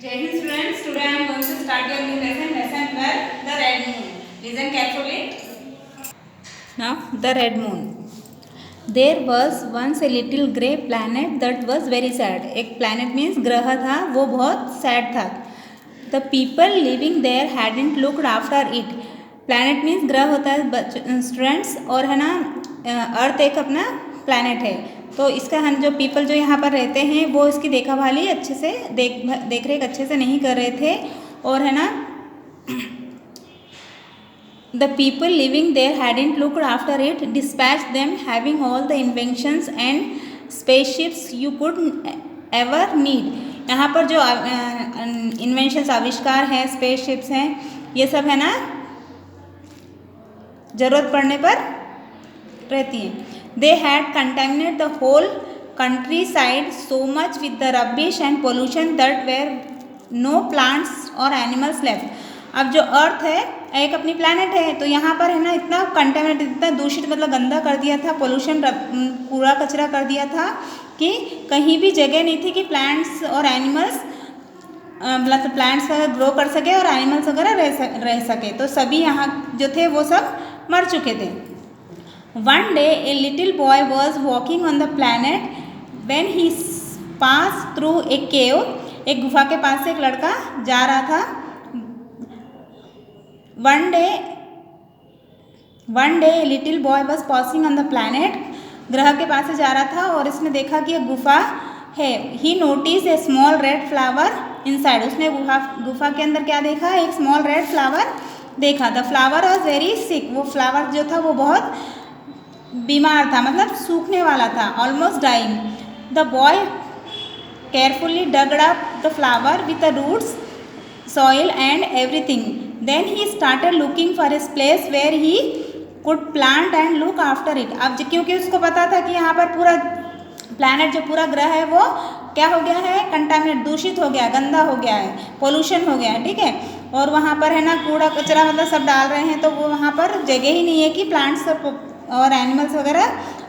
Jai Hind students, today I am going to start your new lesson 12, the red moon. Listen carefully. Now, the red moon. There was once a little grey planet that was very sad. एक planet means ग्रह था, वो बहुत sad था. The people living there hadn't looked after it. Planet means ग्रह होता है students, और है ना अर्थ एक अपना planet है. तो इसका हम जो पीपल जो यहाँ पर रहते हैं वो इसकी देखभाली अच्छे से देख रेख अच्छे से नहीं कर रहे थे. और है ना the people living there hadn't looked after it, dispatched them having all the inventions and spaceships you could ever need. यहाँ पर जो इन्वेंशंस आविष्कार हैं, स्पेसशिप्स हैं, ये सब है ना ज़रूरत पड़ने पर रहती हैं. They had contaminated the whole countryside so much with the rubbish and pollution that were no plants or animals left. अब जो अर्थ है एक अपनी प्लैनेट है, तो यहाँ पर है ना इतना कंटेमिनेटेड, इतना दूषित मतलब गंदा कर दिया था, पोल्यूशन कूड़ा कचरा कर दिया था कि कहीं भी जगह नहीं थी कि प्लांट्स और एनिमल्स मतलब प्लांट्स वगैरह ग्रो कर सके और एनिमल्स वगैरह रह सके. तो सभी यहाँ जो थे वो सब मर चुके थे. One day a little boy was walking on the planet when he passed through a cave. एक गुफा के पास से एक लड़का जा रहा था. One day a little boy was passing on the planet. ग्रह के पास से जा रहा था और इसने देखा कि एक गुफा है. He noticed a small red flower inside. उसने गुफा के अंदर क्या देखा? एक small red flower देखा. The flower was very sick. वो फ्लावर जो था वो बहुत बीमार था, मतलब सूखने वाला था, almost dying. The boy carefully dug up the flower with the roots, soil and everything. Then he started looking for a place where he could plant and look after it. अब क्योंकि उसको पता था कि यहाँ पर पूरा प्लैनेट जो पूरा ग्रह है वो क्या हो गया है? कंटामिनेट, दूषित हो गया, गंदा हो गया है, पोल्यूशन हो गया है, ठीक है. और वहाँ पर है ना कूड़ा कचरा मतलब सब डाल रहे हैं, तो वो वहाँ पर जगह ही नहीं है कि प्लांट्स और एनिमल्स वगैरह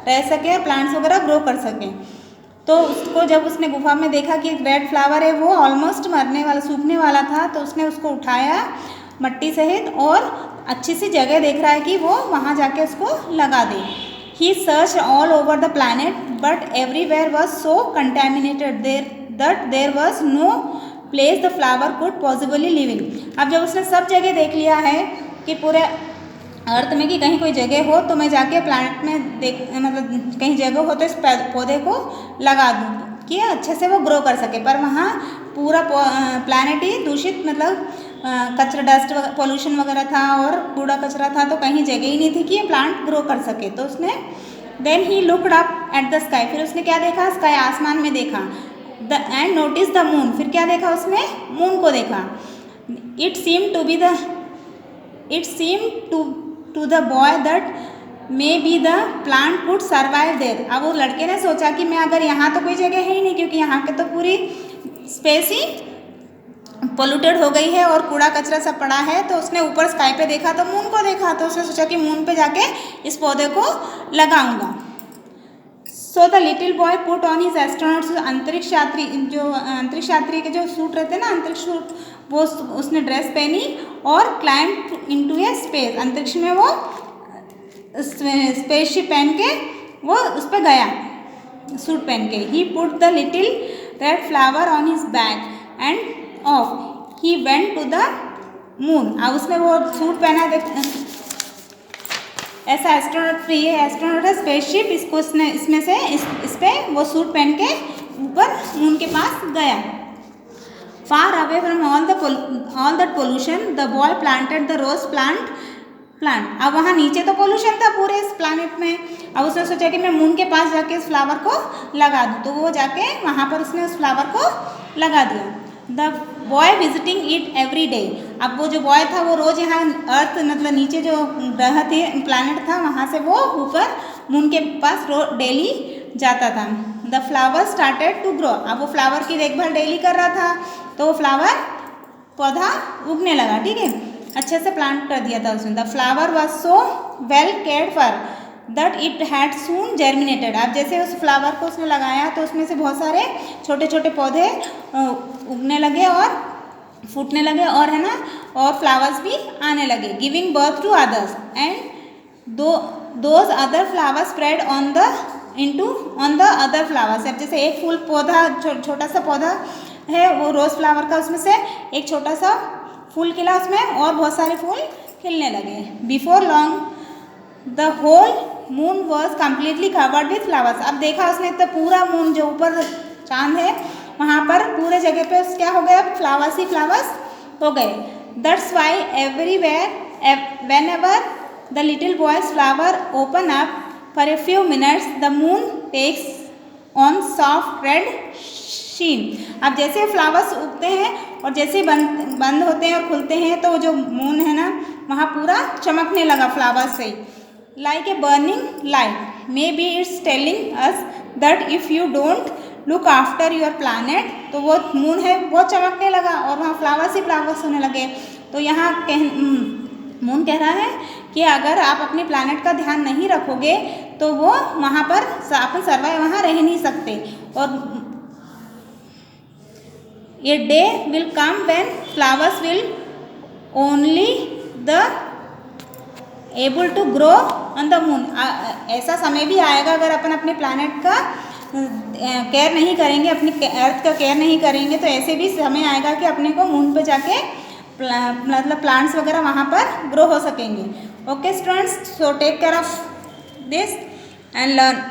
रह सके और प्लांट्स वगैरह ग्रो कर सकें. तो उसको जब उसने गुफा में देखा कि रेड फ्लावर है वो ऑलमोस्ट मरने वाला, सूखने वाला था, तो उसने उसको उठाया मट्टी सहित और अच्छी सी जगह देख रहा है कि वो वहाँ जाके उसको लगा दे. He searched all over the planet but everywhere was so contaminated that there was no place the flower could possibly live in. अब जब उसने सब जगह देख लिया है कि पूरे अर्थ में कि कहीं कोई जगह हो तो मैं जाके प्लैनेट में मतलब कहीं जगह हो तो इस पौधे को लगा दूँ कि अच्छे से वो ग्रो कर सके. पर वहाँ पूरा प्लैनेट ही दूषित मतलब कचरा, डस्ट, पोल्यूशन वगैरह था और कूड़ा कचरा था, तो कहीं जगह ही नहीं थी कि ये प्लांट ग्रो कर सके. तो उसने then he looked up at the sky. फिर उसने क्या देखा? स्काई, आसमान में देखा. And notice the moon. फिर क्या देखा उसने? मून को देखा. It seem to the boy that maybe the plant could survive there. अब वो लड़के ने सोचा कि मैं अगर यहाँ तो कोई जगह है ही नहीं, क्योंकि यहाँ के तो पूरी स्पेस ही पोल्यूटेड हो गई है और कूड़ा कचरा सब पड़ा है. तो उसने ऊपर स्काई पे देखा तो मून को देखा, तो उसने सोचा कि मून पे जाके इस पौधे को लगाऊंगा. So the little boy put on his astronauts. अंतरिक्ष यात्री के जो सूट रहते हैं ना, अंतरिक्ष सूट, वो उसने ड्रेस पहनी और क्लाइम्ब इनटू ए स्पेस. अंतरिक्ष में वो स्पेसशिप पहन के वो उस पर गया सूट पहन के. He put the little red flower on his back and off he went to the moon. अब उसने वो सूट पहना, ऐसा एस्ट्रोनॉट फ्री है, एस्ट्रोनॉट है स्पेसशिप, इसको इसने इसमें से इस पे वो सूट पहन के ऊपर मून के पास गया. Far away from all that pollution the boy planted the rose plant. अब वहाँ नीचे तो पोल्यूशन था पूरे इस प्लानट में. अब उसने सोचा कि मैं मून के पास जाके इस फ्लावर को लगा दूँ, तो वो जाके वहाँ पर उसने उस फ्लावर को लगा दिया. The boy visiting it every day. अब वो जो बॉय था वो रोज़ यहाँ अर्थ मतलब नीचे जो ग्रह थे, प्लानट था, वहाँ से वो ऊपर मून के पास डेली जाता था. The flower started to grow. अब वो फ्लावर की देखभाल डेली कर रहा था, तो वो फ्लावर पौधा उगने लगा, ठीक है, अच्छे से प्लांट कर दिया था उसने. The flower was so well cared for that it had soon germinated. अब जैसे उस फ्लावर को उसने लगाया तो उसमें से बहुत सारे छोटे छोटे पौधे उगने लगे और फूटने लगे और है ना, और फ्लावर्स भी आने लगे, giving birth to others and those other flowers spread on the other flowers. अब जैसे एक फूल पौधा छोटा सा पौधा है वो रोज़ फ्लावर का, उसमें से एक छोटा सा फूल खिला, उसमें और बहुत सारे फूल खिलने लगे। Before long the whole moon was completely covered with flowers. अब देखा उसने तो पूरा मून जो ऊपर चांद है वहाँ पर पूरे जगह पे क्या हो गया, फ्लावर्स ही फ्लावर्स हो गए। That's why everywhere whenever the little boy's flower open up for a few minutes the moon takes on soft red sheen. अब जैसे फ्लावर्स उगते हैं और जैसे बंद होते हैं और खुलते हैं तो जो मून है ना वहाँ पूरा चमकने लगा फ्लावर्स से, like a burning light. May be it's telling us that if you don't look after your planet, तो वो मून है वो चमकने लगा और वहाँ फ्लावर्स ही फ्लावर्स होने लगे। तो यहाँ मून कह रहा है कि अगर आप अपने प्लानट का ध्यान नहीं रखोगे तो वो वहाँ पर अपन सर्वाइव वहाँ रह नहीं सकते। और a day will come when flowers will only the able to grow on the moon. ऐसा समय भी आएगा अगर अपन अपने प्लानट का केयर नहीं करेंगे, अपनी अर्थ का केयर नहीं करेंगे, तो ऐसे भी समय आएगा कि अपने को मून पे जाके मतलब प्लांट्स वगैरह वहाँ पर ग्रो हो सकेंगे। Okay students, so take care of this and learn.